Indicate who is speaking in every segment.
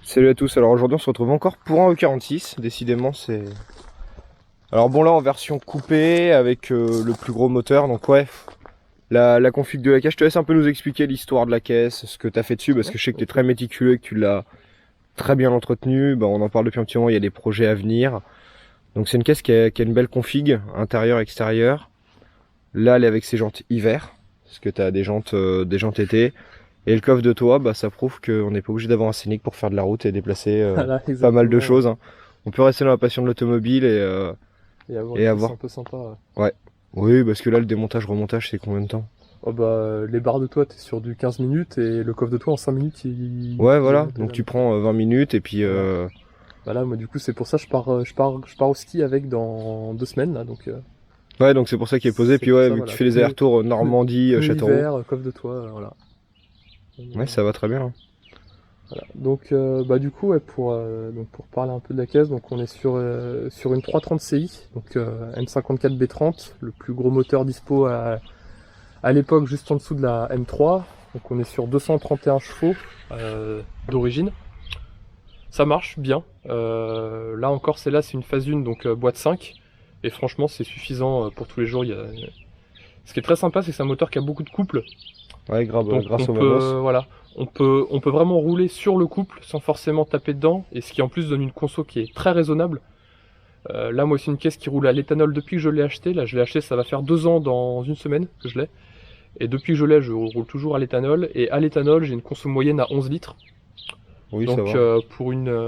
Speaker 1: Salut à tous, alors aujourd'hui on se retrouve encore pour un E46, décidément c'est... Alors bon là en version coupée avec le plus gros moteur, donc ouais, la config de la caisse, je te laisse un peu nous expliquer l'histoire de la caisse, ce que tu as fait dessus, parce que je sais que tu es très méticuleux et que tu l'as très bien entretenu, bah, on en parle depuis un petit moment, il y a des projets à venir. Donc c'est une caisse qui a une belle config, intérieur, extérieur. Là elle est avec ses jantes hiver, parce que tu as des jantes été. Et le coffre de toit, bah, ça prouve qu'on n'est pas obligé d'avoir un Scénic pour faire de la route et déplacer
Speaker 2: Voilà,
Speaker 1: pas mal de
Speaker 2: exactement.
Speaker 1: choses, hein. On peut rester dans la passion de l'automobile
Speaker 2: Et avoir
Speaker 1: et
Speaker 2: une caisse
Speaker 1: avoir...
Speaker 2: un peu sympa.
Speaker 1: Ouais. Oui, parce que là, le démontage-remontage, c'est combien de temps?
Speaker 2: Oh bah, les barres de toit, t'es sur du 15 minutes et le coffre de toit en 5 minutes,
Speaker 1: Ouais,
Speaker 2: il est
Speaker 1: voilà.
Speaker 2: monté
Speaker 1: Donc
Speaker 2: là.
Speaker 1: tu prends 20 minutes et puis...
Speaker 2: Voilà. Bah là, moi, du coup, c'est pour ça que je pars au ski avec dans 2 semaines, là, donc
Speaker 1: Ouais, donc c'est pour ça qu'il est posé.
Speaker 2: c'est
Speaker 1: Puis
Speaker 2: pour
Speaker 1: ouais,
Speaker 2: ça,
Speaker 1: vu que tu
Speaker 2: voilà.
Speaker 1: fais les allers-retours Normandie,
Speaker 2: Pneus
Speaker 1: Châteauroux.
Speaker 2: hiver, coffre de toit, voilà.
Speaker 1: Ouais, ça va très bien, hein.
Speaker 2: Voilà. Donc, bah, du coup, ouais, donc pour parler un peu de la caisse, donc on est sur une 330 Ci, donc M54 B30, le plus gros moteur dispo à l'époque juste en dessous de la M3. Donc on est sur 231 chevaux d'origine. Ça marche bien. Là encore, celle-là, c'est une phase 1, donc boîte 5. Et franchement, c'est suffisant pour tous les jours. Ce qui est très sympa, c'est que c'est un moteur qui a beaucoup de couple.
Speaker 1: Ouais,
Speaker 2: Donc
Speaker 1: grâce au Manos.
Speaker 2: voilà, on peut vraiment rouler sur le couple sans forcément taper dedans. Et ce qui en plus donne une conso qui est très raisonnable. Là, moi, c'est une caisse qui roule à l'éthanol depuis que je l'ai acheté. Là, je l'ai acheté, ça va faire 2 ans dans une semaine que je l'ai. Et depuis que je l'ai, je roule toujours à l'éthanol. Et à l'éthanol, j'ai une conso moyenne à 11 litres.
Speaker 1: Oui, ça
Speaker 2: Donc
Speaker 1: va.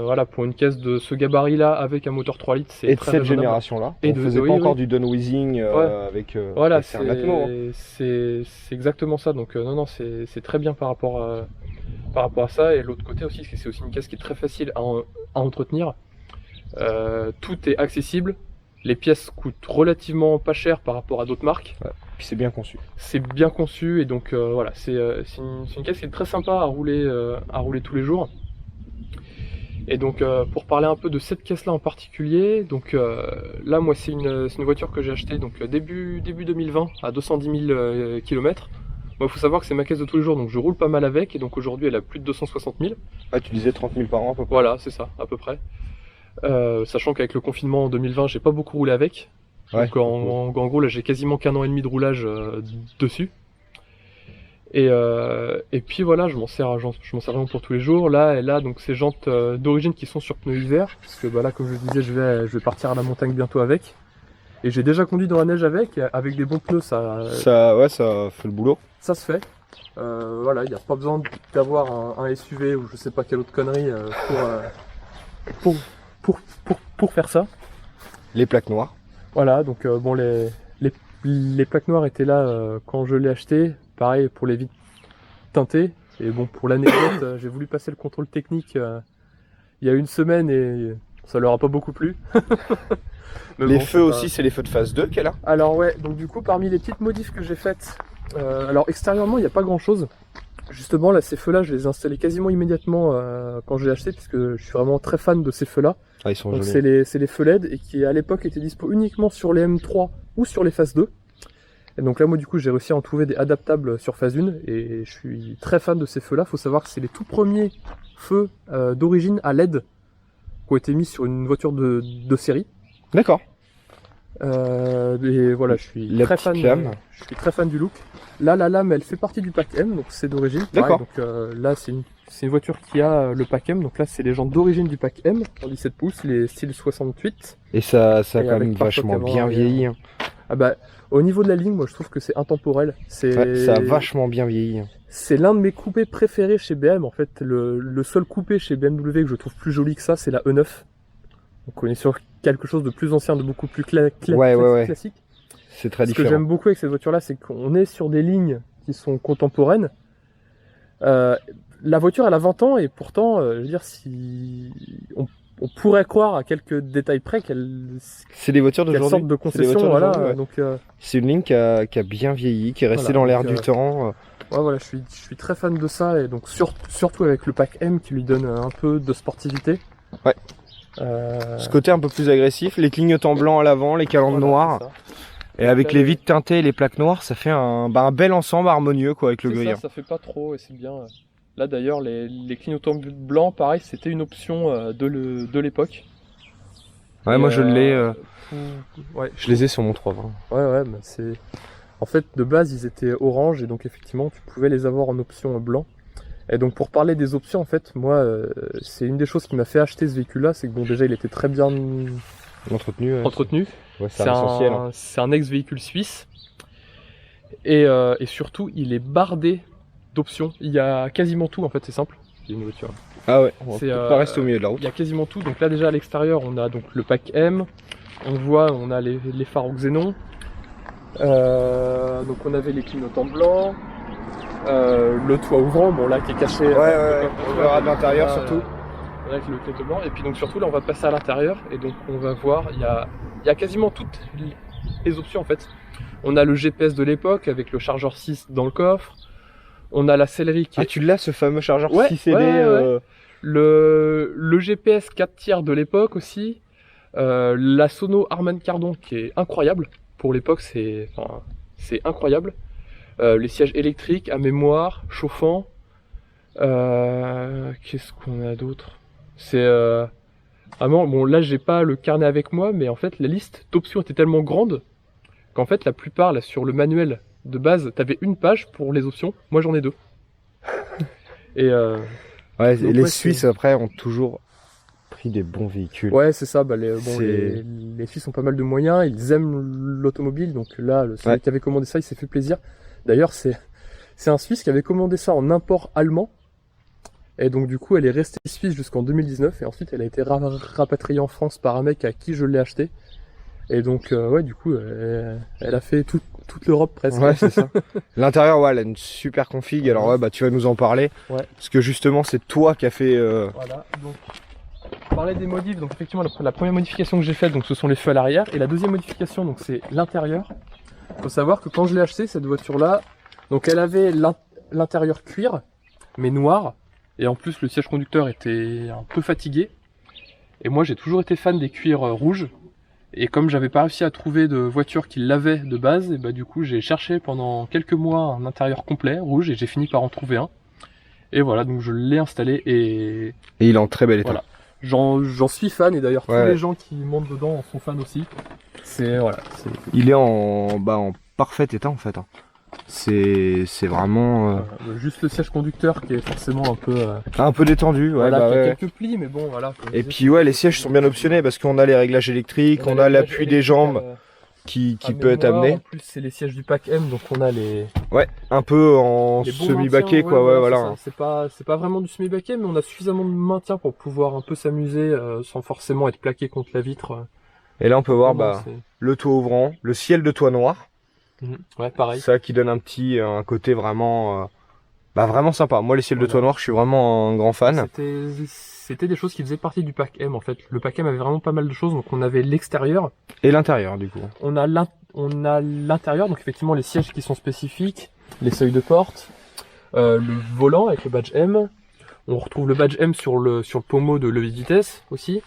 Speaker 2: voilà, pour une caisse de ce gabarit-là, avec un moteur 3 litres, c'est
Speaker 1: Et de
Speaker 2: très
Speaker 1: cette
Speaker 2: raisonnable.
Speaker 1: génération-là,
Speaker 2: Et
Speaker 1: on
Speaker 2: de,
Speaker 1: faisait pas
Speaker 2: oui,
Speaker 1: encore
Speaker 2: oui,
Speaker 1: du downwheezing
Speaker 2: ouais, voilà,
Speaker 1: avec Serre Matelot, hein.
Speaker 2: c'est exactement ça. Donc non, non, c'est très bien par rapport à ça. Et l'autre côté aussi, c'est aussi une caisse qui est très facile à entretenir. Tout est accessible. Les pièces coûtent relativement pas cher par rapport à d'autres marques.
Speaker 1: Ouais. Puis c'est bien conçu.
Speaker 2: C'est bien conçu et donc voilà, c'est une caisse qui est très sympa à rouler tous les jours. Et donc pour parler un peu de cette caisse là en particulier, donc là moi c'est une voiture que j'ai achetée donc début 2020 à 210 000 km. Moi il faut savoir que c'est ma caisse de tous les jours donc je roule pas mal avec et donc aujourd'hui elle a plus de 260 000.
Speaker 1: Ah, tu disais 30 000 par an à peu près.
Speaker 2: Voilà, c'est ça à peu près. Sachant qu'avec le confinement en 2020 j'ai pas beaucoup roulé avec.
Speaker 1: Ouais.
Speaker 2: Donc en gros là j'ai quasiment qu'un an et demi de roulage dessus. Et puis voilà, je m'en sers vraiment pour tous les jours. Là, elle a donc ces jantes d'origine qui sont sur pneus hiver, parce que bah là, comme je disais, je vais partir à la montagne bientôt avec. Et j'ai déjà conduit dans la neige avec des bons pneus,
Speaker 1: Ouais, ça fait le boulot.
Speaker 2: ça se fait. Voilà, il n'y a pas besoin d'avoir un SUV ou je sais pas quelle autre connerie pour, pour faire ça.
Speaker 1: Les plaques noires.
Speaker 2: Voilà, donc bon, les plaques noires étaient là quand je l'ai acheté. Pareil pour les vitres teintées. Et bon, pour l'anecdote, j'ai voulu passer le contrôle technique il y a une semaine et ça leur a pas beaucoup plu. Mais
Speaker 1: Les
Speaker 2: bon,
Speaker 1: feux aussi, c'est les feux de phase 2 qu'elle a.
Speaker 2: alors ouais, donc du coup, parmi les petites modifs que j'ai faites, alors extérieurement, il n'y a pas grand-chose. Justement, là, ces feux-là, je les ai installés quasiment immédiatement quand je l'ai acheté, puisque je suis vraiment très fan de ces feux-là.
Speaker 1: Ah, ils sont
Speaker 2: Donc
Speaker 1: jolis.
Speaker 2: c'est les feux LED et qui à l'époque étaient dispo uniquement sur les M3 ou sur les Phase 2. Et donc là moi du coup j'ai réussi à en trouver des adaptables sur Phase 1 et je suis très fan de ces feux-là. Faut savoir que c'est les tout premiers feux d'origine à LED qui ont été mis sur une voiture de série.
Speaker 1: D'accord.
Speaker 2: Et voilà,
Speaker 1: La petite lame.
Speaker 2: je suis très fan du look. Là, la lame, elle fait partie du pack M, donc c'est d'origine.
Speaker 1: D'accord.
Speaker 2: Donc là, c'est une voiture qui a le pack M. Donc là, c'est les jantes d'origine du pack M, en 17 pouces, les styles 68.
Speaker 1: Et ça a
Speaker 2: Et
Speaker 1: quand
Speaker 2: avec
Speaker 1: même
Speaker 2: pare-choc
Speaker 1: vachement
Speaker 2: avant,
Speaker 1: bien
Speaker 2: arrière.
Speaker 1: vieilli, hein.
Speaker 2: Ah bah, au niveau de la ligne, moi je trouve que c'est intemporel.
Speaker 1: Ouais, ça a vachement bien vieilli, hein.
Speaker 2: C'est l'un de mes coupés préférés chez BM. En fait, le seul coupé chez BMW que je trouve plus joli que ça, c'est la E9. Donc on est sur quelque chose de plus ancien, de beaucoup plus
Speaker 1: Ouais.
Speaker 2: classique.
Speaker 1: C'est très
Speaker 2: Ce que
Speaker 1: différent.
Speaker 2: j'aime beaucoup avec cette voiture-là, c'est qu'on est sur des lignes qui sont contemporaines. La voiture, elle a 20 ans et pourtant, je veux dire, si on pourrait croire à quelques détails près
Speaker 1: C'est des voitures
Speaker 2: qu'elle
Speaker 1: d'aujourd'hui.
Speaker 2: sorte de
Speaker 1: C'est des
Speaker 2: concession,
Speaker 1: voitures
Speaker 2: voilà.
Speaker 1: d'aujourd'hui, ouais.
Speaker 2: Donc
Speaker 1: C'est une ligne qui a bien vieilli, qui est restée
Speaker 2: voilà,
Speaker 1: dans l'air
Speaker 2: donc,
Speaker 1: du temps.
Speaker 2: ouais, voilà, je suis très fan de ça et donc surtout avec le pack M qui lui donne un peu de sportivité.
Speaker 1: Ouais.
Speaker 2: Euh,
Speaker 1: Ce côté un peu plus agressif, les clignotants blancs à l'avant, les calandres
Speaker 2: voilà,
Speaker 1: noires.
Speaker 2: c'est ça.
Speaker 1: Et
Speaker 2: Donc
Speaker 1: avec
Speaker 2: là,
Speaker 1: les vitres teintées et les plaques noires, ça fait un bel ensemble harmonieux quoi, avec le
Speaker 2: c'est
Speaker 1: gris,
Speaker 2: ça,
Speaker 1: hein.
Speaker 2: ça fait pas trop et c'est bien. Là d'ailleurs, les clignotants blancs, pareil, c'était une option de l'époque.
Speaker 1: Ouais,
Speaker 2: Et,
Speaker 1: moi je l'ai.
Speaker 2: Ouais,
Speaker 1: Je les ai sur mon 320.
Speaker 2: ouais, bah c'est. En fait, de base, ils étaient orange et donc effectivement, tu pouvais les avoir en option blanc. Et donc pour parler des options, en fait, moi, c'est une des choses qui m'a fait acheter ce véhicule-là, c'est que bon, déjà, il était très bien
Speaker 1: Entretenu.
Speaker 2: entretenu.
Speaker 1: Ouais, c'est essentiel. Hein.
Speaker 2: C'est un ex-véhicule suisse. Et surtout, il est bardé d'options. Il y a quasiment tout, en fait, c'est simple. Il y a une voiture.
Speaker 1: Ah ouais, on va
Speaker 2: C'est,
Speaker 1: peut-être pas rester au milieu de la route.
Speaker 2: Il y a quasiment tout. Donc là, déjà à l'extérieur, on a donc le pack M. On voit, on a les phares au xénon. Donc on avait les clignotants blancs. Le toit ouvrant, bon là qui est caché.
Speaker 1: Ouais, on verra de l'intérieur surtout.
Speaker 2: Avec le clignotant blanc. Et puis donc surtout là, on va passer à l'intérieur. Et donc on va voir, il y a quasiment toutes les options en fait. On a le GPS de l'époque avec le chargeur 6 dans le coffre. On a la sellerie qui
Speaker 1: Ah, tu l'as ce fameux chargeur 6 CD
Speaker 2: ouais. Le GPS 4 tiers de l'époque aussi. La sono Harman Kardon qui est incroyable. Pour l'époque, c'est incroyable. Les sièges électriques à mémoire, chauffants. Qu'est-ce qu'on a d'autre? C'est vraiment bon. Là, j'ai pas le carnet avec moi, mais en fait, la liste d'options était tellement grande qu'en fait, la plupart là sur le manuel de base, t'avais une page pour les options. Moi, j'en ai 2. Et
Speaker 1: ouais,
Speaker 2: donc,
Speaker 1: les Suisses après ont toujours pris des bons véhicules.
Speaker 2: Ouais, c'est ça. Bah, les Suisses ont pas mal de moyens. Ils aiment l'automobile. Donc là, celui qui avait commandé ça, il s'est fait plaisir. D'ailleurs, c'est un Suisse qui avait commandé ça en import allemand. Et donc du coup, elle est restée suisse jusqu'en 2019. Et ensuite, elle a été rapatriée en France par un mec à qui je l'ai acheté. Et donc, ouais, du coup, elle a fait toute l'Europe presque.
Speaker 1: Ouais, c'est ça. L'intérieur, ouais, elle a une super config. Alors, ouais, bah, tu vas nous en parler.
Speaker 2: Ouais.
Speaker 1: Parce que justement, c'est toi qui as fait.
Speaker 2: Voilà. Donc, on parlait des modifs. Donc, effectivement, la première modification que j'ai faite, donc, ce sont les feux à l'arrière. Et la deuxième modification, donc, c'est l'intérieur. Faut savoir que quand je l'ai acheté, cette voiture-là, donc, elle avait l'intérieur cuir, mais noir. Et en plus, le siège conducteur était un peu fatigué. Et moi, j'ai toujours été fan des cuirs rouges. Et comme j'avais pas réussi à trouver de voiture qui l'avait de base, et bah du coup j'ai cherché pendant quelques mois un intérieur complet, rouge, et j'ai fini par en trouver un. Et voilà, donc je l'ai installé et
Speaker 1: il est en très bel état.
Speaker 2: Voilà. J'en suis fan, et d'ailleurs tous les gens qui montent dedans en sont fans aussi. Il
Speaker 1: est en parfait état en fait. C'est vraiment.
Speaker 2: Juste le siège conducteur qui est forcément
Speaker 1: un peu détendu, ouais.
Speaker 2: Voilà, qui a quelques plis, mais bon, voilà.
Speaker 1: Et puis, ouais, les sièges sont bien optionnés parce qu'on a les réglages électriques, on a l'appui des jambes qui peut être amené.
Speaker 2: En plus, c'est les sièges du pack M, donc on a les.
Speaker 1: Ouais, un peu en semi-baquet, quoi, ouais, voilà.
Speaker 2: C'est pas vraiment du semi-baquet, mais on a suffisamment de maintien pour pouvoir un peu s'amuser sans forcément être plaqué contre la vitre.
Speaker 1: Et là, on peut voir le toit ouvrant, le ciel de toit noir.
Speaker 2: Ouais, pareil.
Speaker 1: Ça qui donne un côté vraiment vraiment sympa. Moi les ciels de toit noir, je suis vraiment un grand fan.
Speaker 2: C'était des choses qui faisaient partie du pack M en fait. Le pack M avait vraiment pas mal de choses, donc on avait l'extérieur
Speaker 1: et l'intérieur du coup.
Speaker 2: On a l'intérieur, donc effectivement les sièges qui sont spécifiques, les seuils de porte, le volant avec le badge M. On retrouve le badge M sur le pommeau de levier de vitesse aussi.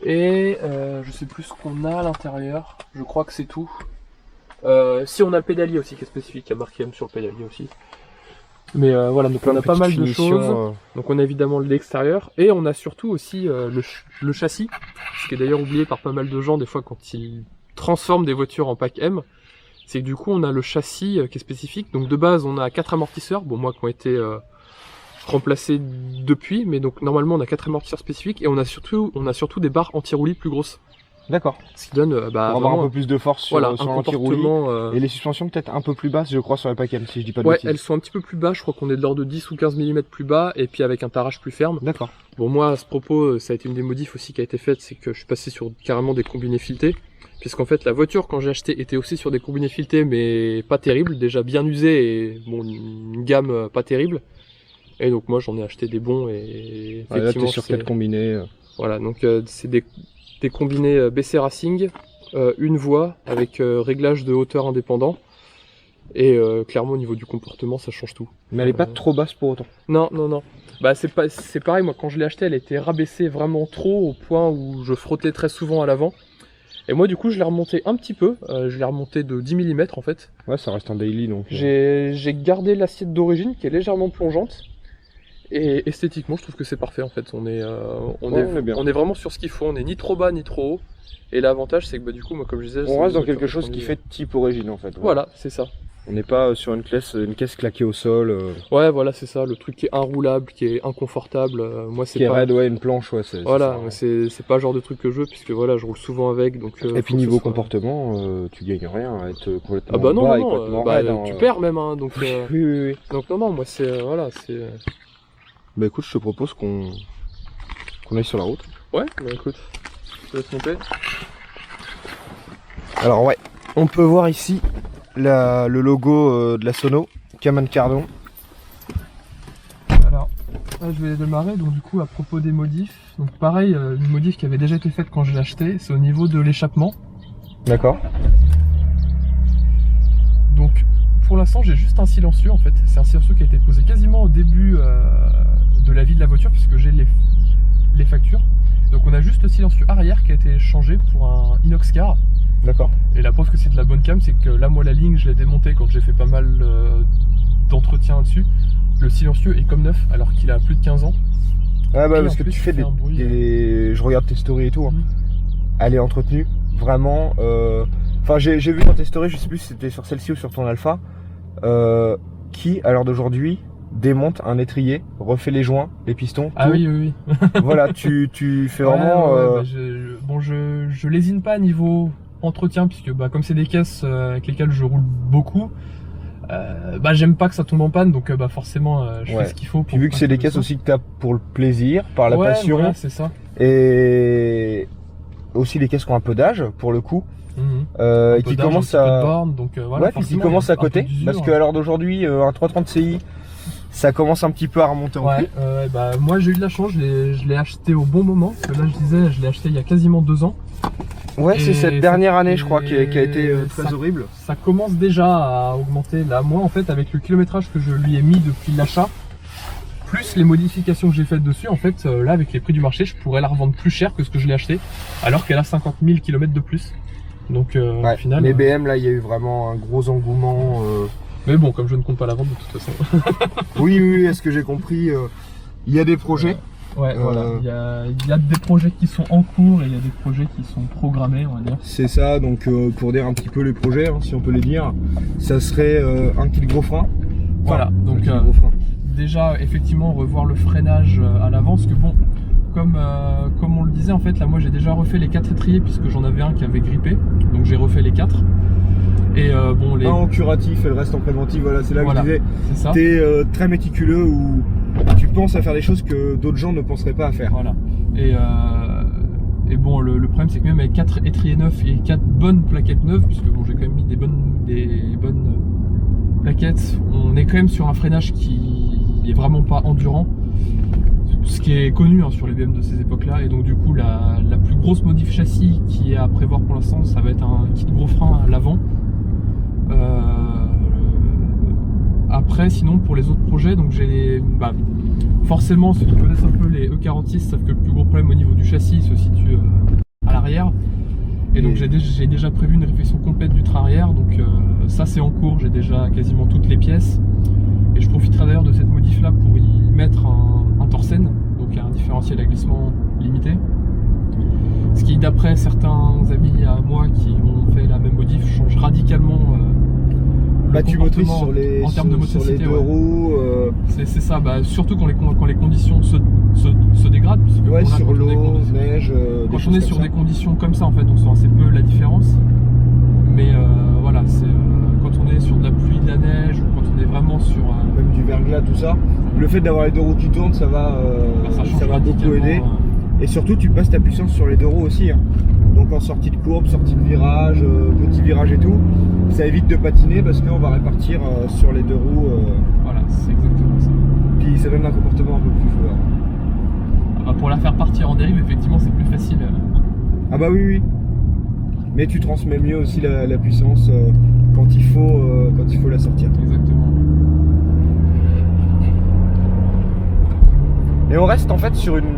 Speaker 2: Et je sais plus ce qu'on a à l'intérieur. Je crois que c'est tout. Si on a le pédalier aussi qui est spécifique, il y a marqué M sur le pédalier aussi. Mais voilà, donc on a pas mal de choses. Donc on a évidemment l'extérieur et on a surtout aussi le châssis, ce qui est d'ailleurs oublié par pas mal de gens des fois quand ils transforment des voitures en pack M. C'est que du coup on a le châssis qui est spécifique. Donc de base on a 4 amortisseurs, bon moi qui ont été remplacés depuis, mais donc normalement on a 4 amortisseurs spécifiques et on a surtout des barres anti-roulis plus grosses.
Speaker 1: D'accord.
Speaker 2: Ce qui donne
Speaker 1: pour avoir un peu plus de force sur l'anti-roulis.
Speaker 2: Et
Speaker 1: les suspensions peut-être un peu plus basses, je crois, sur les pack M, si je dis pas de bêtises.
Speaker 2: Ouais, elles sont un petit peu plus basses, je crois qu'on est de l'ordre de 10 ou 15 mm plus bas, et puis avec un tarrage plus ferme.
Speaker 1: D'accord.
Speaker 2: Bon, moi, à ce propos, ça a été une des modifs aussi qui a été faite, c'est que je suis passé sur carrément des combinés filetés, puisqu'en fait, la voiture, quand j'ai acheté, était aussi sur des combinés filetés, mais pas terribles, déjà bien usés, et bon, une gamme pas terrible. Et donc moi, j'en ai acheté des bons, et effectivement...
Speaker 1: là, t'es sur 4 combinés.
Speaker 2: Voilà, donc c'est des combinés BC Racing, une voie avec réglage de hauteur indépendant et clairement au niveau du comportement ça change tout.
Speaker 1: Mais elle est pas trop basse pour autant.
Speaker 2: Non. Bah c'est pareil, moi quand je l'ai acheté elle était rabaissée vraiment trop au point où je frottais très souvent à l'avant. Et moi du coup je l'ai remonté un petit peu, je l'ai remonté de 10 mm en fait.
Speaker 1: Ouais, ça reste un daily donc.
Speaker 2: J'ai gardé l'assiette d'origine qui est légèrement plongeante. Et esthétiquement, je trouve que c'est parfait en fait.
Speaker 1: Ouais, on est bien.
Speaker 2: On est vraiment sur ce qu'il faut. On est ni trop bas ni trop haut. Et l'avantage, c'est que bah, du coup, moi, comme je disais,
Speaker 1: On reste dans quelque chose qui fait type origine en fait.
Speaker 2: Voilà, c'est ça.
Speaker 1: On n'est pas sur une caisse claquée au sol.
Speaker 2: Ouais, voilà, c'est ça. Le truc qui est inroulable, qui est inconfortable. Moi, c'est
Speaker 1: Qui est
Speaker 2: pas.
Speaker 1: raide, ouais, une planche, ouais.
Speaker 2: Voilà,
Speaker 1: c'est
Speaker 2: c'est pas le genre de truc que je veux, puisque voilà, je roule souvent avec. Donc,
Speaker 1: et puis niveau comportement, tu gagnes rien à être complètement
Speaker 2: Ah bah non,
Speaker 1: bas et
Speaker 2: non,
Speaker 1: complètement
Speaker 2: bah,
Speaker 1: raide, hein.
Speaker 2: tu perds même, hein, donc.
Speaker 1: Oui, oui, oui.
Speaker 2: Donc non, moi c'est voilà, c'est.
Speaker 1: Bah écoute, je te propose qu'on aille sur la route.
Speaker 2: Ouais, bah écoute, je te laisse monter.
Speaker 1: Alors ouais, on peut voir ici le logo de la Sono, Kaman Cardon.
Speaker 2: Alors, là, je vais démarrer. Donc du coup, à propos des modifs, donc pareil, une modif qui avait déjà été faite quand je l'ai acheté, c'est au niveau de l'échappement.
Speaker 1: D'accord.
Speaker 2: Donc pour l'instant, j'ai juste un silencieux en fait. C'est un silencieux qui a été posé quasiment au début de la vie de la voiture, puisque j'ai les factures. Donc on a juste le silencieux arrière qui a été changé pour un inox car.
Speaker 1: D'accord.
Speaker 2: Et la preuve que c'est de la bonne cam, c'est que là, moi, la ligne, je l'ai démontée quand j'ai fait pas mal d'entretien dessus. Le silencieux est comme neuf, alors qu'il a plus de 15 ans.
Speaker 1: Ah bah
Speaker 2: Et
Speaker 1: parce
Speaker 2: en
Speaker 1: que
Speaker 2: plus,
Speaker 1: tu fais
Speaker 2: il fait un bruit,
Speaker 1: je regarde tes stories et tout. Hein.
Speaker 2: Mhm.
Speaker 1: Elle est entretenue, vraiment. Enfin, j'ai vu dans tes stories, je sais plus si c'était sur celle-ci ou sur ton Alpha, qui, à l'heure d'aujourd'hui, démonte un étrier, refait les joints, les pistons.
Speaker 2: Ah
Speaker 1: tout.
Speaker 2: oui, oui, oui.
Speaker 1: Voilà, tu fais vraiment.
Speaker 2: Bah, je lésine pas niveau entretien, puisque bah, comme c'est des caisses avec lesquelles je roule beaucoup, bah j'aime pas que ça tombe en panne, donc bah forcément je fais ce qu'il faut.
Speaker 1: Puis vu que c'est des caisses aussi que tu as pour le plaisir, par la passion,
Speaker 2: voilà, c'est ça.
Speaker 1: et aussi des caisses qui ont un peu d'âge pour le coup, et qui commencent à
Speaker 2: borne, donc, voilà,
Speaker 1: ouais, puis qui commencent à côté, parce qu'à l'heure d'aujourd'hui un 330 Ci ça commence un petit peu à remonter en prix.
Speaker 2: Bah moi j'ai eu de la chance, je l'ai acheté au bon moment, parce que là je disais, je l'ai acheté il y a quasiment 2 ans.
Speaker 1: Ouais, c'est cette dernière année je crois qui a été très horrible.
Speaker 2: Ça commence déjà à augmenter. Là, moi en fait, avec le kilométrage que je lui ai mis depuis l'achat, plus les modifications que j'ai faites dessus, en fait, là avec les prix du marché, je pourrais la revendre plus cher que ce que je l'ai acheté, alors qu'elle a 50 000 km de plus. Donc au final.
Speaker 1: Les BM là, il y a eu vraiment un gros engouement.
Speaker 2: Mais bon, comme je ne compte pas la vendre de toute façon.
Speaker 1: Oui, est-ce que j'ai compris, il y a des projets.
Speaker 2: Ouais, voilà. Il y a des projets qui sont en cours et il y a des projets qui sont programmés, on va dire.
Speaker 1: C'est ça, donc pour dire un petit peu les projets, hein, si on peut les dire, ça serait un kit gros frein.
Speaker 2: Voilà, donc
Speaker 1: gros frein.
Speaker 2: Déjà, effectivement, revoir le freinage à l'avant, parce que bon, comme on le disait, en fait, là, moi j'ai déjà refait les 4 étriers, puisque j'en avais un qui avait grippé, donc j'ai refait les 4. Et bon,
Speaker 1: un en curatif et le reste en préventif, voilà, c'est là que je disais,
Speaker 2: c'est
Speaker 1: t'es très méticuleux ou tu penses à faire des choses que d'autres gens ne penseraient pas à faire.
Speaker 2: Voilà. Et bon, le problème c'est que même avec 4 étriers neufs et 4 bonnes plaquettes neuves, puisque bon, j'ai quand même mis des bonnes plaquettes, on est quand même sur un freinage qui est vraiment pas endurant. Ce qui est connu hein, sur les BM de ces époques-là, et donc du coup la plus grosse modif châssis qui est à prévoir pour l'instant, ça va être un kit gros frein à l'avant. Après, sinon pour les autres projets, donc j'ai forcément ceux qui connaissent un peu les E46 savent que le plus gros problème au niveau du châssis se situe à l'arrière. Et donc j'ai déjà prévu une réfection complète du train arrière, donc ça c'est en cours, j'ai déjà quasiment toutes les pièces. Et je profiterai d'ailleurs de cette modif là pour y mettre un Torsen, donc un différentiel à glissement limité. Ce qui, d'après certains amis à moi qui ont fait la même modif, change radicalement le comportement en termes de motricité.
Speaker 1: Sur les deux roues.
Speaker 2: C'est ça, surtout quand les conditions se dégradent.
Speaker 1: Ouais, sur l'eau, neige.
Speaker 2: Quand on est sur des conditions comme ça, en fait, on sent assez peu la différence. Mais voilà, quand on est sur de la pluie, de la neige, ou quand on est vraiment sur
Speaker 1: même du verglas, tout ça, le fait d'avoir les deux roues qui tournent, ça va beaucoup aider. Et surtout, tu passes ta puissance sur les deux roues aussi. Hein. Donc en sortie de courbe, sortie de virage, petit virage et tout, ça évite de patiner parce qu'on va répartir sur les deux roues.
Speaker 2: Voilà, c'est exactement ça.
Speaker 1: Puis ça donne un comportement un peu plus joueur.
Speaker 2: Pour la faire partir en dérive, effectivement, c'est plus facile.
Speaker 1: Ah bah oui. Mais tu transmets mieux aussi la puissance quand il faut la sortir.
Speaker 2: Exactement.
Speaker 1: Et on reste en fait sur une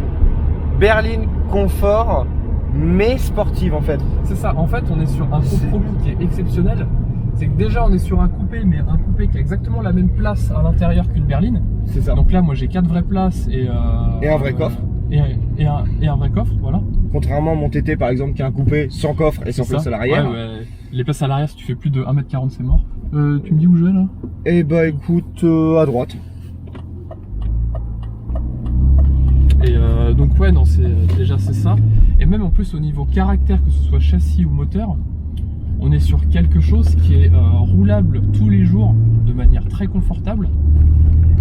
Speaker 1: berline confort mais sportive en fait.
Speaker 2: C'est ça, en fait on est sur un compromis qui est exceptionnel. C'est que déjà on est sur un coupé, mais un coupé qui a exactement la même place à l'intérieur qu'une berline.
Speaker 1: C'est ça.
Speaker 2: Donc là, moi j'ai 4 vraies places et
Speaker 1: un vrai coffre.
Speaker 2: Et un vrai coffre, voilà.
Speaker 1: Contrairement à mon TT par exemple qui a un coupé sans coffre et sans place à l'arrière.
Speaker 2: Ouais. Les places à l'arrière, si tu fais plus de 1m40, c'est mort. Tu me dis où je vais là?
Speaker 1: Eh bah écoute, à droite.
Speaker 2: Et donc ouais, non, c'est ça. Et même en plus au niveau caractère, que ce soit châssis ou moteur, on est sur quelque chose qui est roulable tous les jours de manière très confortable.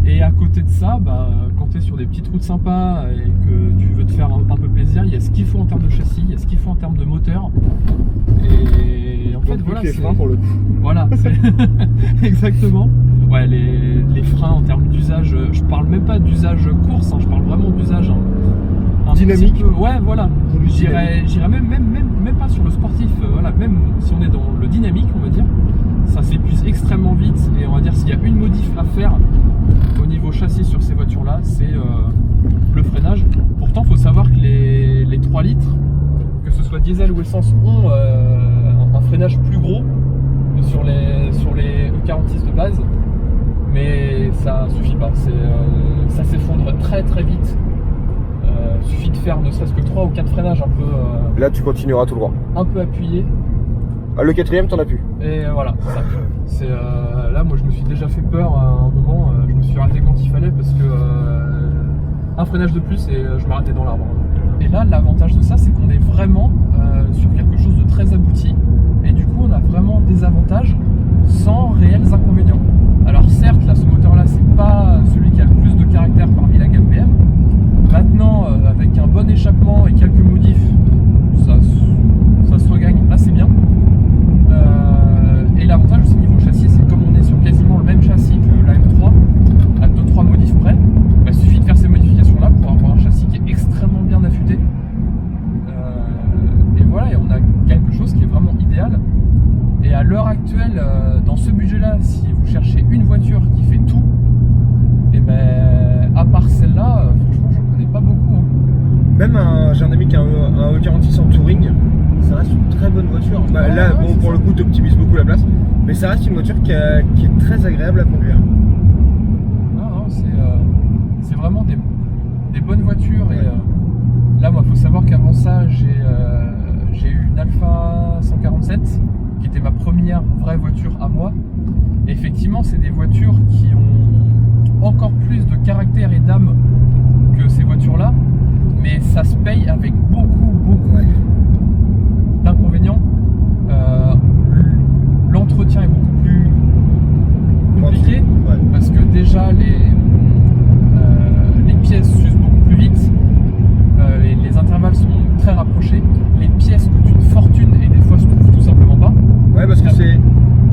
Speaker 2: Et à côté de ça, bah, quand tu es sur des petites routes sympas et que tu veux te faire un peu plaisir, il y a ce qu'il faut en termes de châssis, il y a ce qu'il faut en termes de moteur. Et en fait,
Speaker 1: donc,
Speaker 2: voilà.
Speaker 1: Les freins pour le coup.
Speaker 2: Voilà, exactement. Ouais, les freins en termes d'usage, je parle même pas d'usage course, hein, je parle vraiment d'usage un
Speaker 1: dynamique.
Speaker 2: Petit peu, ouais, voilà. J'irais même pas sur le sportif, voilà, même si on est dans le dynamique, on va dire, ça s'épuise extrêmement vite. Et on va dire s'il y a une modif à faire au niveau châssis sur ces voitures-là, c'est le freinage. Pourtant, il faut savoir que les 3 litres, que ce soit diesel ou essence, ont un freinage plus gros sur les E46 de base, mais ça suffit pas. Ça s'effondre très très vite. Suffit de faire ne serait-ce que 3 ou 4 freinages un peu.
Speaker 1: Là, tu continueras tout droit.
Speaker 2: Un peu appuyé.
Speaker 1: Ah, le 4ème, t'en as plus.
Speaker 2: Et voilà, c'est ça. Là, moi, je me suis déjà fait peur à un moment. Je me suis arrêté quand il fallait parce que un freinage de plus et je m'arrêtais dans l'arbre. Et là, l'avantage de ça, c'est qu'on est vraiment sur quelque chose de très abouti. Et du coup, on a vraiment des avantages sans réels inconvénients. Alors certes, là, ce moteur-là, c'est pas celui qui a le plus de caractère parmi la gamme BM. Maintenant, avec un bon échappement et quelques modifs, ça se regagne assez bien. Et l'avantage aussi niveau châssis, c'est comme on est sur quasiment le même châssis que la M3, à 2-3 modifs près, il suffit de faire ces modifications-là pour avoir un châssis qui est extrêmement bien affûté. Et voilà, et on a quelque chose qui est vraiment idéal. Et à l'heure actuelle, dans ce budget-là, si vous cherchez une voiture qui fait tout, et ben à part celle-là, franchement, j'en connais pas beaucoup. Hein.
Speaker 1: Même j'ai un ami qui a un E46 en touring, ça reste une très bonne voiture. Bah,
Speaker 2: ouais,
Speaker 1: là,
Speaker 2: ouais,
Speaker 1: bon, pour le coup, tu optimises beaucoup la place, mais ça reste une voiture qui est très agréable à conduire.
Speaker 2: Non, c'est vraiment des bonnes voitures. Ouais. Et là, moi, il faut savoir qu'avant ça, j'ai eu une Alfa 147, qui était ma première vraie voiture à moi. Et effectivement, c'est des voitures qui ont encore plus de caractère et d'âme que ces voitures-là, mais ça se paye avec beaucoup d'inconvénients. L'entretien est beaucoup plus compliqué parce que déjà les pièces s'usent beaucoup plus vite, les intervalles sont très rapprochés, les pièces coûtent une fortune et des fois se trouvent tout simplement pas.
Speaker 1: Ouais, parce que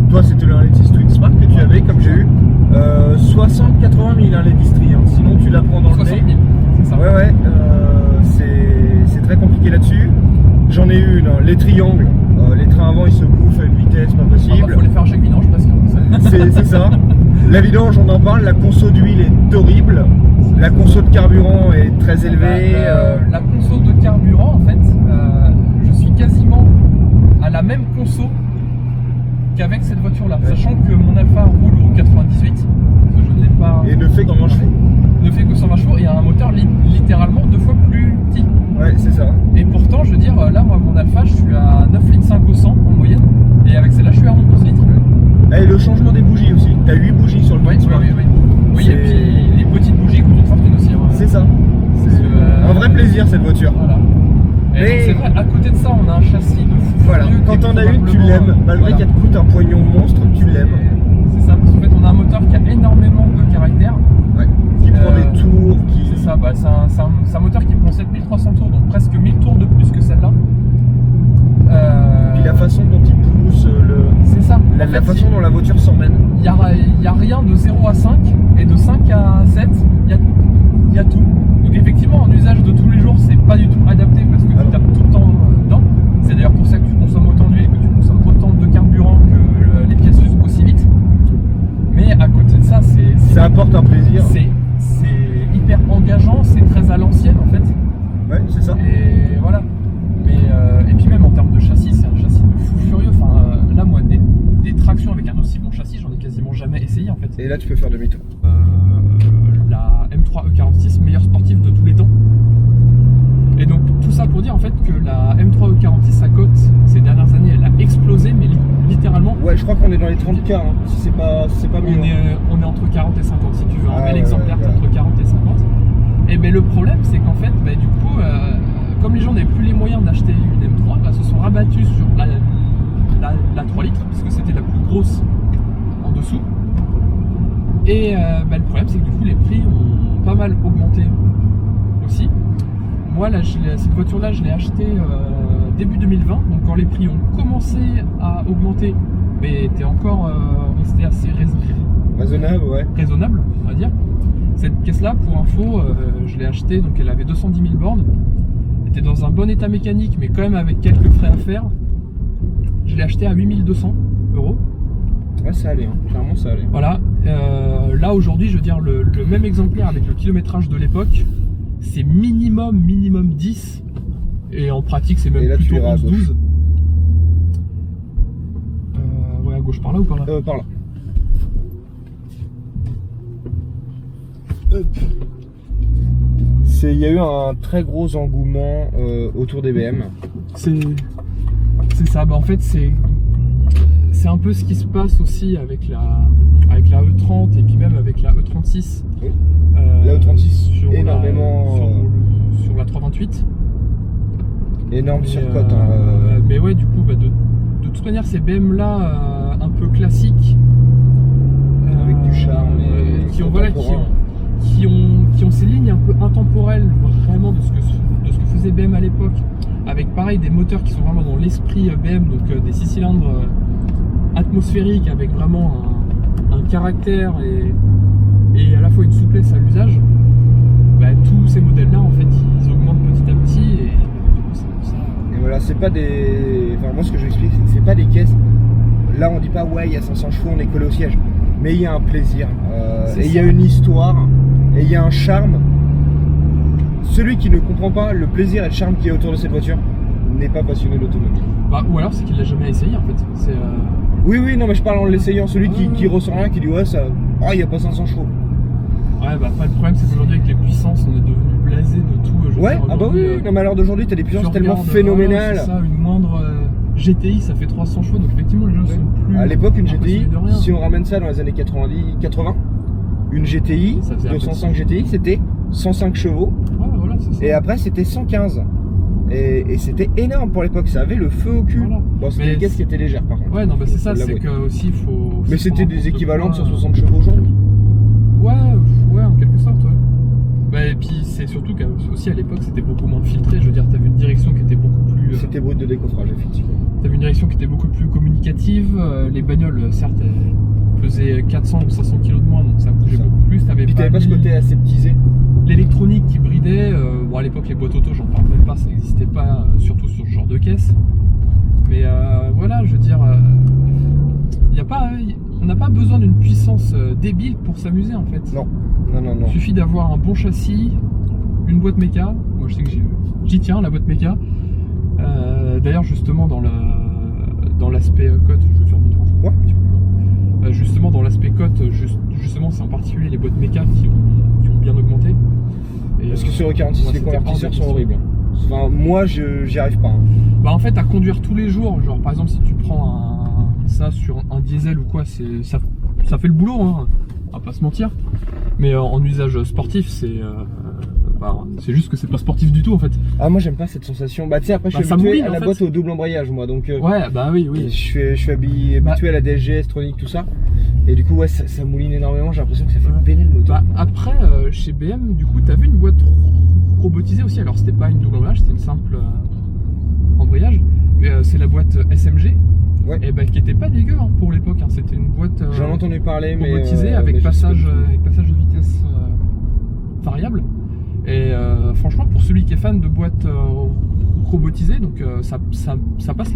Speaker 1: toi c'était le Lettis Twin Spark que tu avais, comme j'ai eu, 60-80 000 hein, les distries, hein. Sinon tu la prends dans le nez.
Speaker 2: C'est ça.
Speaker 1: Ouais, c'est très compliqué là-dessus. J'en ai une, hein, les triangles, les trains avant ils se bouffent à une vitesse pas possible.
Speaker 2: Ah bah, faut les faire chaque vidange parce que
Speaker 1: c'est ça. La vidange on en parle, la conso d'huile est horrible, la conso de carburant est très élevée.
Speaker 2: La conso de carburant en fait, je suis quasiment à la même conso qu'avec cette voiture là, sachant que mon Alpha roule au 98, parce que je ne l'ai pas.
Speaker 1: Et ne fait qu'en 120 chevaux.
Speaker 2: Ne fait que 120 chevaux et a un moteur littéralement 2 fois plus petit.
Speaker 1: Ouais, c'est ça.
Speaker 2: Et pourtant, je veux dire, là, moi, mon Alpha, je suis à 9,5 litres au 100 en moyenne, et avec celle-là, je suis à 11 litres.
Speaker 1: Et le changement des bougies aussi. T'as 8 bougies sur le
Speaker 2: oui, et puis les petites bougies coûtent une fortune aussi. Hein.
Speaker 1: C'est ça. C'est un vrai plaisir cette voiture.
Speaker 2: Voilà. Et c'est vrai, à côté de ça, on a un châssis de fou.
Speaker 1: Voilà, quand t'en as une, tu l'aimes. Malgré qu'elle te coûte un poignon monstre, tu l'aimes.
Speaker 2: C'est ça, parce qu'en fait, on a un moteur qui a énormément de caractère.
Speaker 1: Ouais, qui prend des tours.
Speaker 2: C'est ça, bah, c'est un moteur qui prend 7300 tours, donc presque 1000 tours de plus que celle-là.
Speaker 1: Puis la façon dont il pousse,
Speaker 2: c'est ça.
Speaker 1: La façon dont la voiture s'emmène.
Speaker 2: Il n'y a rien de 0 à 5, et de 5 à 7, il y a tout. Donc effectivement, en usage de tous les jours, c'est pas du tout adapté parce que tu tapes tout le temps dedans. C'est d'ailleurs pour ça que tu consommes autant d'huile et que tu consommes autant de carburant que les pièces usent aussi vite. Mais à côté de ça,
Speaker 1: ça apporte un plaisir.
Speaker 2: C'est hyper engageant, c'est très à l'ancienne en fait.
Speaker 1: Ouais, c'est ça.
Speaker 2: Et voilà. Et puis même en termes de châssis, c'est un châssis de fou furieux. Enfin, là, moi, des tractions avec un aussi bon châssis, j'en ai quasiment jamais essayé en fait.
Speaker 1: Et là, tu peux faire demi-tour.
Speaker 2: que la M3 E46, sa cote, ces dernières années, elle a explosé, mais littéralement.
Speaker 1: Ouais, je crois qu'on est dans les 30K, hein, si c'est pas mieux.
Speaker 2: On est entre 40 et 50, si tu veux. Un bel
Speaker 1: ouais,
Speaker 2: exemplaire,
Speaker 1: ouais.
Speaker 2: t'es entre 40 et 50. Et ben le problème, c'est qu'en fait, du coup, comme les gens n'avaient plus les moyens d'acheter une M3, se sont rabattus sur la 3 litres, parce que c'était la plus grosse en dessous. Et le problème, c'est que du coup, les prix ont pas mal augmenté aussi. Moi, là, cette voiture-là, je l'ai achetée début 2020, donc quand les prix ont commencé à augmenter, mais était encore resté assez
Speaker 1: Raisonnable, ouais.
Speaker 2: raisonnable, on va dire. Cette caisse-là, pour info, je l'ai achetée, donc elle avait 210 000 bornes. Elle était dans un bon état mécanique, mais quand même avec quelques frais à faire. Je l'ai achetée à 8200 €.
Speaker 1: Ouais, ça allait, hein. Clairement, ça allait.
Speaker 2: Voilà. Là, aujourd'hui, je veux dire, le même exemplaire avec le kilométrage de l'époque, c'est minimum 10. Et en pratique, c'est même
Speaker 1: là,
Speaker 2: plutôt
Speaker 1: tu iras à
Speaker 2: 11-12. Ouais, à gauche, par là ou par là?
Speaker 1: Par là. Hop. Il y a eu un très gros engouement autour des BM.
Speaker 2: C'est ça. En fait, c'est un peu ce qui se passe aussi avec la E30 et puis même avec la E36.
Speaker 1: Oui. La E36,
Speaker 2: sur
Speaker 1: énormément.
Speaker 2: Sur la 328.
Speaker 1: Énorme surcote.
Speaker 2: Mais ouais, du coup, de toute manière, ces BM là, un peu classiques,
Speaker 1: avec du charme et
Speaker 2: qui ont ces lignes un peu intemporelles vraiment de ce que faisait BM à l'époque, avec pareil des moteurs qui sont vraiment dans l'esprit BM, donc des 6 cylindres atmosphériques avec vraiment un caractère et à la fois une souplesse à l'usage. Tous ces modèles là, en fait, ils augmentent petit à petit et c'est pour ça.
Speaker 1: Et voilà, c'est pas des. Enfin, moi, ce que je explique, c'est que c'est pas des caisses. Là, on dit pas ouais, il y a 500 chevaux, on est collé au siège. Mais il y a un plaisir, et il y a une histoire, et il y a un charme. Celui qui ne comprend pas le plaisir et le charme qui est autour de cette voiture n'est pas passionné d'automobile.
Speaker 2: Ou alors c'est qu'il l'a jamais essayé en fait.
Speaker 1: Oui, non, mais je parle en l'essayant. Celui qui ressent rien, qui dit ouais, ça. Oh, il n'y a pas 500 chevaux.
Speaker 2: Ouais, après le problème, c'est qu'aujourd'hui, avec les puissances, on est devenu blasé de tout.
Speaker 1: Ouais, ah bah oui, non, mais à l'heure d'aujourd'hui, t'as des puissances tellement phénoménales.
Speaker 2: C'est ça, une moindre GTI, ça fait 300 chevaux, donc effectivement, les gens sont plus.
Speaker 1: À l'époque, une GTI, si on ramène ça dans les années 80, une GTI, 205 GTI, c'était 105 chevaux.
Speaker 2: Ouais, voilà, c'est ça.
Speaker 1: Et après, c'était 115. Et c'était énorme pour l'époque, ça avait le feu au cul. Voilà. Bon, c'était une caisse qui était légère par contre.
Speaker 2: Ouais, non, c'est ça, c'est que aussi il faut.
Speaker 1: Mais c'était des équivalents de 160 chevaux aujourd'hui.
Speaker 2: Ouais, en quelque sorte, ouais. Et puis c'est surtout qu'aussi à l'époque c'était beaucoup moins filtré. Je veux dire, t'avais une direction qui était beaucoup plus.
Speaker 1: C'était brut de décoffrage, effectivement.
Speaker 2: T'avais une direction qui était beaucoup plus communicative. Les bagnoles, certes, elles pesaient 400 ou 500 kg de moins, donc ça bougeait beaucoup plus.
Speaker 1: Puis t'avais pas ce côté aseptisé.
Speaker 2: L'électronique qui bridait. À l'époque, les boîtes auto, j'en parle même pas, ça n'existait pas, surtout sur ce genre de caisse. Mais voilà, je veux dire, on n'a pas besoin d'une puissance débile pour s'amuser en fait.
Speaker 1: Non.
Speaker 2: Il suffit d'avoir un bon châssis, une boîte méca. Moi je sais que j'y tiens, la boîte méca. D'ailleurs justement dans l'aspect cote, je vais faire notre
Speaker 1: ouais.
Speaker 2: un petit peu plus long. Justement dans l'aspect cote, justement c'est en particulier les boîtes méca qui ont bien augmenté. Et,
Speaker 1: parce que sur le 46 les convertisseurs sont horribles. Enfin, moi j'y arrive pas.
Speaker 2: En fait à conduire tous les jours, genre par exemple si tu prends ça sur un diesel ou quoi, ça fait le boulot, hein, on va pas se mentir. Mais en usage sportif, c'est juste que c'est pas sportif du tout en fait.
Speaker 1: Ah, moi j'aime pas cette sensation. Tu sais, après je suis habitué à la boîte au double embrayage, moi, donc.
Speaker 2: Ouais, oui.
Speaker 1: Je suis habitué à la DSG, S-Tronic, tout ça. Et du coup, ouais, ça mouline énormément. J'ai l'impression que ça fait peiner le moteur.
Speaker 2: Après, chez BM, du coup, t'avais une boîte robotisée aussi. Alors c'était pas une double embrayage, c'était une simple embrayage. Mais c'est la boîte SMG.
Speaker 1: Ouais.
Speaker 2: Et qui était pas dégueu pour l'époque, hein. C'était une boîte
Speaker 1: j'en ai entendu parler,
Speaker 2: robotisée avec passage de vitesse variable. Et franchement, pour celui qui est fan de boîtes robotisées, donc ça passe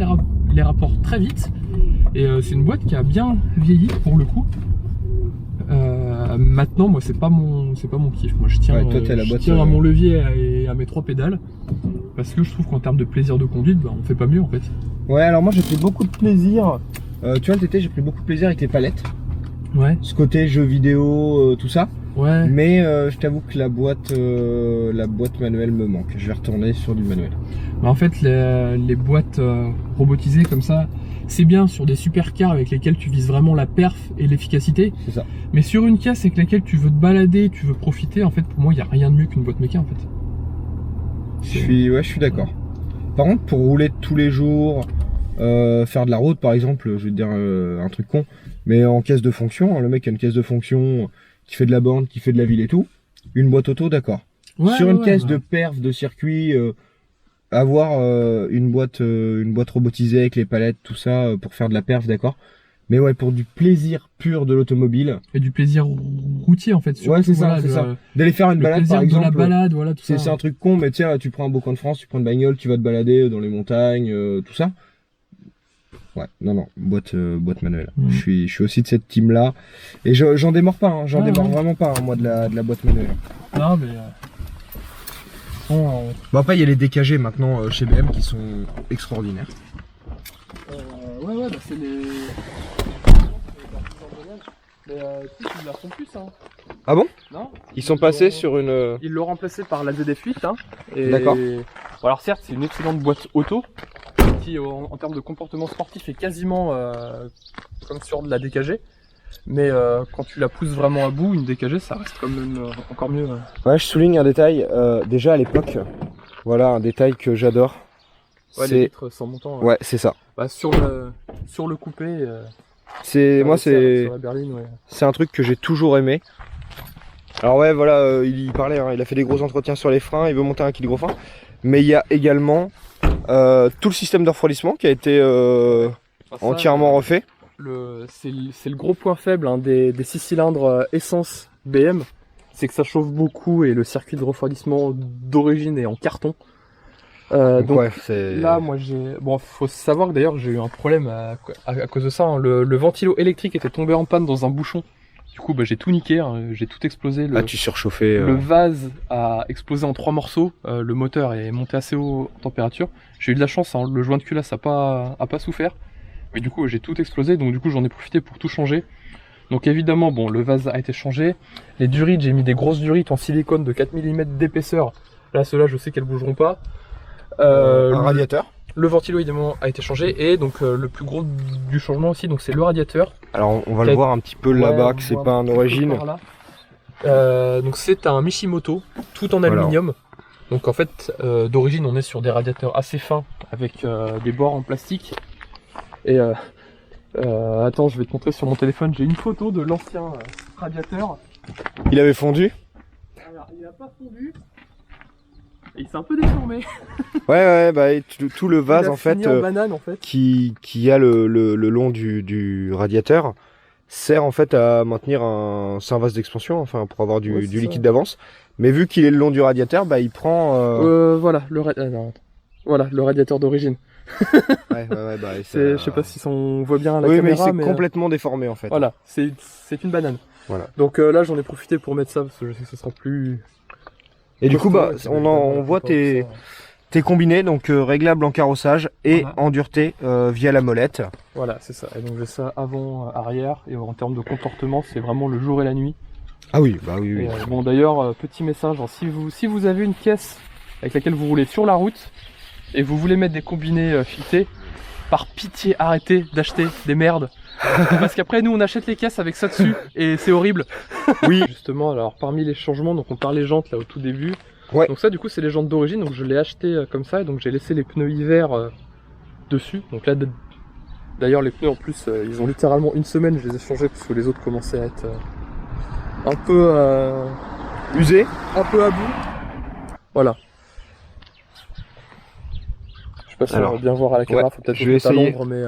Speaker 2: les rapports très vite. Et c'est une boîte qui a bien vieilli pour le coup. Maintenant, moi, c'est pas mon kiff. Moi, je tiens à mon levier et à mes 3 pédales parce que je trouve qu'en termes de plaisir de conduite, on fait pas mieux en fait.
Speaker 1: Ouais, alors moi j'ai pris beaucoup de plaisir. Tu vois, le TT, j'ai pris beaucoup de plaisir avec les palettes.
Speaker 2: Ouais.
Speaker 1: Ce côté jeu vidéo, tout ça.
Speaker 2: Ouais.
Speaker 1: Mais je t'avoue que la boîte manuelle me manque. Je vais retourner sur du manuel.
Speaker 2: Mais en fait, les boîtes robotisées comme ça, c'est bien sur des supercars avec lesquels tu vises vraiment la perf et l'efficacité.
Speaker 1: C'est ça.
Speaker 2: Mais sur une caisse avec laquelle tu veux te balader, tu veux profiter, en fait, pour moi, il n'y a rien de mieux qu'une boîte méca, en fait.
Speaker 1: Je suis d'accord. Par contre, pour rouler tous les jours, faire de la route par exemple, je vais te dire un truc con, mais en caisse de fonction, hein, le mec a une caisse de fonction qui fait de la borne, qui fait de la ville et tout, une boîte auto, d'accord.
Speaker 2: Ouais,
Speaker 1: Sur une caisse
Speaker 2: ouais.
Speaker 1: de perf, de circuit, avoir une boîte robotisée avec les palettes, tout ça, pour faire de la perf, d'accord. Mais ouais, pour du plaisir pur de l'automobile.
Speaker 2: Et du plaisir routier, en fait. Surtout,
Speaker 1: Ouais, c'est ça,
Speaker 2: voilà,
Speaker 1: c'est ça. D'aller faire une
Speaker 2: le
Speaker 1: balade
Speaker 2: plaisir
Speaker 1: par exemple.
Speaker 2: de la balade, voilà, tout ça.
Speaker 1: C'est un truc con, mais tiens, tu prends un beau coin de France, tu prends une bagnole, tu vas te balader dans les montagnes, tout ça. Ouais, non, boîte manuelle. Je suis aussi de cette team là. Et j'en démords pas, hein, démords vraiment pas, hein, moi, de la boîte manuelle.
Speaker 2: Non, mais.
Speaker 1: Bon, après, il y a les DKG maintenant chez BM qui sont extraordinaires.
Speaker 2: Ouais, bah c'est les. Mais tu sais, ils la font plus, hein.
Speaker 1: Ah bon?
Speaker 2: Non?
Speaker 1: Ils sont passés sur une.
Speaker 2: Ils l'ont remplacé par la ZF8, hein.
Speaker 1: D'accord.
Speaker 2: Bon, alors certes, c'est une excellente boîte auto qui, en termes de comportement sportif, est quasiment comme sur de la DKG. Mais quand tu la pousses vraiment à bout, une DKG, ça reste quand même encore mieux.
Speaker 1: Ouais, je souligne un détail. Déjà à l'époque, voilà un détail que j'adore.
Speaker 2: Ouais, les vitres sans montant.
Speaker 1: Ouais, c'est ça.
Speaker 2: Bah, sur le coupé.
Speaker 1: Moi, c'est.
Speaker 2: Sur la berline, ouais.
Speaker 1: C'est un truc que j'ai toujours aimé. Alors ouais, voilà, il parlait, hein, il a fait des gros entretiens sur les freins, il veut monter un kit de gros freins. Mais il y a également tout le système de refroidissement qui a été entièrement refait.
Speaker 2: C'est le gros point faible, hein, des 6 cylindres essence BM, c'est que ça chauffe beaucoup et le circuit de refroidissement d'origine est en carton. Donc
Speaker 1: ouais,
Speaker 2: là, moi j'ai... Bon, faut savoir que d'ailleurs j'ai eu un problème à cause de ça. Hein. Le ventilo électrique était tombé en panne dans un bouchon. Du coup, bah, j'ai tout niqué, hein. J'ai tout explosé.
Speaker 1: Tu surchauffais.
Speaker 2: Le vase a explosé en 3 morceaux. Le moteur est monté assez haut en température. J'ai eu de la chance, hein. Le joint de culasse a pas souffert. Mais du coup, j'ai tout explosé. Donc du coup, j'en ai profité pour tout changer. Donc évidemment, bon, le vase a été changé. Les durites, j'ai mis des grosses durites en silicone de 4 mm d'épaisseur. Là, ceux-là, je sais qu'elles bougeront pas.
Speaker 1: Un radiateur.
Speaker 2: Le ventilo évidemment a été changé et donc le plus gros du changement aussi, donc c'est le radiateur.
Speaker 1: Alors on va le voir un petit peu là-bas, que c'est pas un origine.
Speaker 2: Donc c'est un Mishimoto, tout en aluminium. Donc en fait d'origine on est sur des radiateurs assez fins avec des bords en plastique. Et attends, je vais te montrer sur mon téléphone, j'ai une photo de l'ancien radiateur.
Speaker 1: Il avait fondu?
Speaker 2: Alors il n'a pas fondu. Et il s'est un peu déformé.
Speaker 1: Ouais, bah tout le vase en fait,
Speaker 2: banane, en fait.
Speaker 1: Qui a le long du radiateur sert en fait à maintenir c'est un vase d'expansion, enfin pour avoir du liquide d'avance. Mais vu qu'il est le long du radiateur, bah il prend.
Speaker 2: Voilà le radiateur d'origine.
Speaker 1: ouais, bah
Speaker 2: je sais pas si on voit bien à la
Speaker 1: caméra,
Speaker 2: mais
Speaker 1: c'est complètement déformé en fait.
Speaker 2: Voilà, c'est une banane.
Speaker 1: Voilà.
Speaker 2: Donc là j'en ai profité pour mettre ça parce que je sais que ce sera plus.
Speaker 1: Et du coup, bah, on voit tes combinés, donc réglables en carrossage et en dureté via la molette.
Speaker 2: Voilà, c'est ça. Et donc j'ai ça avant, arrière, et en termes de comportement, c'est vraiment le jour et la nuit.
Speaker 1: Ah oui, bah oui.
Speaker 2: Bon d'ailleurs, petit message, hein, si vous avez une caisse avec laquelle vous roulez sur la route et vous voulez mettre des combinés filetés, par pitié arrêtez d'acheter des merdes. Parce qu'après nous on achète les caisses avec ça dessus et c'est horrible.
Speaker 1: Oui.
Speaker 2: Justement, alors parmi les changements, donc on parle les jantes là au tout début.
Speaker 1: Ouais.
Speaker 2: Donc ça du coup c'est les jantes d'origine, donc je l'ai acheté comme ça et donc j'ai laissé les pneus hiver dessus. Donc là d'ailleurs les pneus en plus ils ont littéralement une semaine, je les ai changés parce que les autres commençaient à être un peu
Speaker 1: usés,
Speaker 2: un peu à bout. Voilà. Je sais pas si on va bien voir à la caméra, faut peut-être
Speaker 1: je vais essayer.
Speaker 2: l'ombre, mais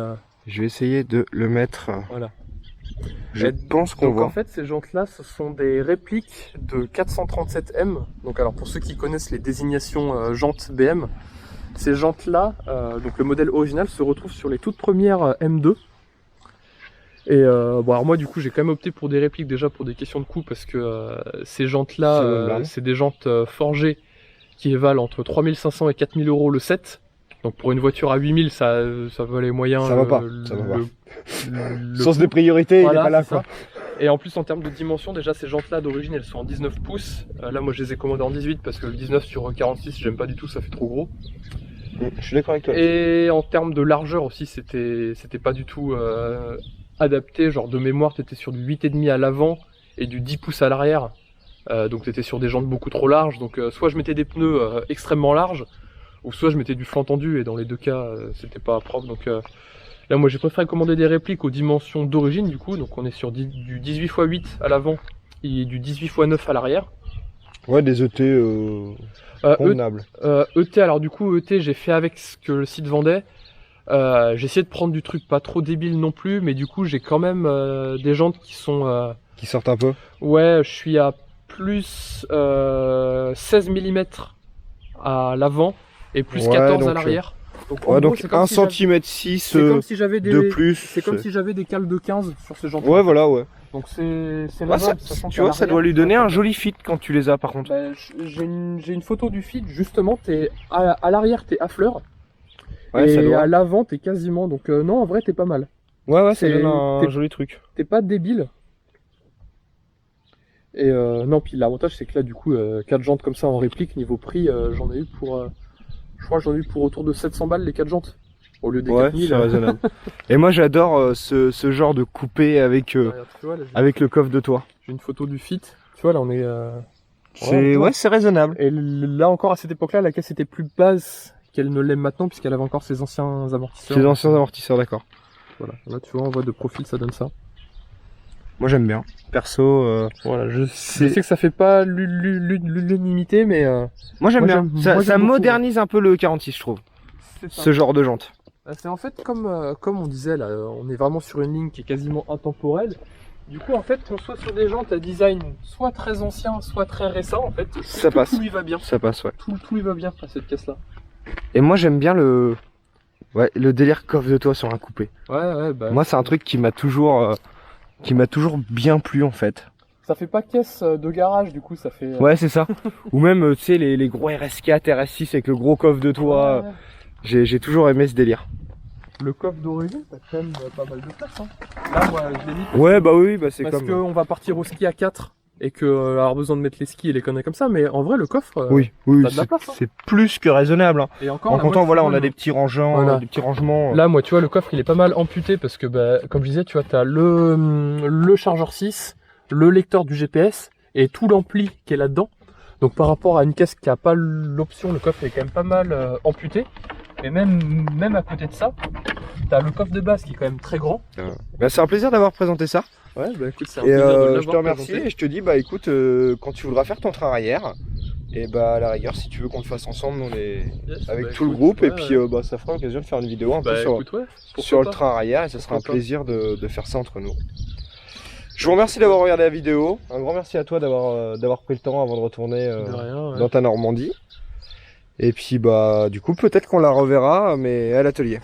Speaker 1: je vais essayer de le mettre.
Speaker 2: Voilà.
Speaker 1: Je pense qu'on voit.
Speaker 2: En fait, ces jantes-là, ce sont des répliques de 437M. Donc, alors pour ceux qui connaissent les désignations jantes BM, ces jantes-là, donc le modèle original se retrouve sur les toutes premières M2. Et bon, alors moi, du coup, j'ai quand même opté pour des répliques déjà pour des questions de coût parce que ces jantes-là, c'est des jantes forgées qui valent entre 3500 et 4000 € le set. Donc pour une voiture à 8000, ça valait moyen.
Speaker 1: Ça va pas. Sens de priorité, voilà, il est pas là quoi.
Speaker 2: Et en plus en termes de dimension, déjà ces jantes là d'origine elles sont en 19 pouces. Là moi je les ai commandées en 18 parce que le 19 sur 46 j'aime pas du tout, ça fait trop gros.
Speaker 1: Je suis d'accord avec toi.
Speaker 2: Et en termes de largeur aussi c'était pas du tout adapté, genre de mémoire t'étais sur du 8,5 à l'avant et du 10 pouces à l'arrière. Donc t'étais sur des jantes beaucoup trop larges, donc soit je mettais des pneus extrêmement larges, ou soit je mettais du flanc tendu, et dans les deux cas c'était pas propre. Donc là moi j'ai préféré commander des répliques aux dimensions d'origine du coup, donc on est sur du 18x8 à l'avant et du 18x9 à l'arrière.
Speaker 1: Ouais, des ET convenables.
Speaker 2: ET, alors du coup ET j'ai fait avec ce que le site vendait. J'ai essayé de prendre du truc pas trop débile non plus, mais du coup j'ai quand même des jantes qui sont...
Speaker 1: Qui sortent un peu.
Speaker 2: Ouais, je suis à plus 16 mm à l'avant et plus 14 à l'arrière. Donc,
Speaker 1: ouais, donc 1 cm 6 de plus.
Speaker 2: C'est comme si j'avais des cales de 15 sur ces jantes.
Speaker 1: Ouais, voilà, ouais.
Speaker 2: Donc c'est
Speaker 1: Ouais, tu vois, ça doit lui donner un joli fit quand tu les as par contre.
Speaker 2: Bah, j'ai une photo du fit, justement, t'es à l'arrière t'es à fleur. Ouais, et ça doit. À l'avant t'es quasiment, donc non en vrai t'es pas mal.
Speaker 1: Ouais, ouais, ça donne un joli truc.
Speaker 2: T'es pas débile. Et non, puis l'avantage c'est que là du coup 4 jantes comme ça en réplique, niveau prix, j'en ai eu pour je crois que j'en ai eu pour autour de 700 balles les 4 jantes au lieu des 4000.
Speaker 1: C'est raisonnable. Et moi j'adore ce genre de coupé avec
Speaker 2: vois, là,
Speaker 1: avec le coffre de toit.
Speaker 2: J'ai une photo du fit. Tu vois là on est
Speaker 1: c'est raisonnable.
Speaker 2: Et là encore à cette époque-là la caisse était plus basse qu'elle ne l'aime maintenant puisqu'elle avait encore ses anciens amortisseurs.
Speaker 1: Ses anciens amortisseurs, d'accord.
Speaker 2: Voilà, là tu vois on voit de profil ça donne ça.
Speaker 1: Moi j'aime bien. Perso,
Speaker 2: voilà, je sais que ça fait pas l'unanimité, mais
Speaker 1: moi j'aime bien. Ça modernise un peu le 46, je trouve. Ce genre de jante.
Speaker 2: C'est en fait comme on disait là, on est vraiment sur une ligne qui est quasiment intemporelle. Du coup en fait on soit sur des jantes à design soit très ancien, soit très récent en fait.
Speaker 1: Ça passe.
Speaker 2: Tout lui va bien.
Speaker 1: Ça passe, ouais.
Speaker 2: Tout lui va bien à cette caisse là.
Speaker 1: Et moi j'aime bien le délire coffre de toit sur un coupé.
Speaker 2: Ouais, bah.
Speaker 1: Moi c'est un truc qui m'a toujours bien plu en fait.
Speaker 2: Ça fait pas caisse de garage du coup, ça fait...
Speaker 1: Ouais c'est ça. Ou même tu sais les gros RS4, RS6 avec le gros coffre de toit. Ouais. J'ai toujours aimé ce délire.
Speaker 2: Le coffre d'origine, t'as quand même pas mal de place. Hein. Là moi je l'ai mis.
Speaker 1: Ouais bah oui, bah c'est comme...
Speaker 2: Parce qu'on va partir au ski à 4 et que avoir besoin de mettre les skis et les conneries comme ça, mais en vrai le coffre,
Speaker 1: oui,
Speaker 2: t'as de la place. Hein.
Speaker 1: C'est plus que raisonnable. Hein.
Speaker 2: Et encore,
Speaker 1: en comptant, voilà, on a des petits rangements, des petits rangements.
Speaker 2: Là moi tu vois le coffre il est pas mal amputé parce que bah, comme je disais tu vois t'as le chargeur 6, le lecteur du GPS et tout l'ampli qui est là-dedans. Donc par rapport à une caisse qui a pas l'option, le coffre est quand même pas mal amputé. Et même à côté de ça, t'as le coffre de base qui est quand même très grand.
Speaker 1: Bah, c'est un plaisir d'avoir présenté ça.
Speaker 2: Ouais, bah écoute, c'est un plaisir de l'avoir
Speaker 1: je te remercie présenté. Et je te dis, bah écoute, quand tu voudras faire ton train arrière, et bah à la rigueur, si tu veux qu'on le fasse ensemble, avec tout le groupe, et puis bah ça fera l'occasion de faire une vidéo un peu sur le train arrière, et ça sera un plaisir de faire ça entre nous. Je vous remercie d'avoir regardé la vidéo. Un grand merci à toi d'avoir pris le temps avant de retourner dans ta Normandie. Et puis bah du coup peut-être qu'on la reverra mais à l'atelier.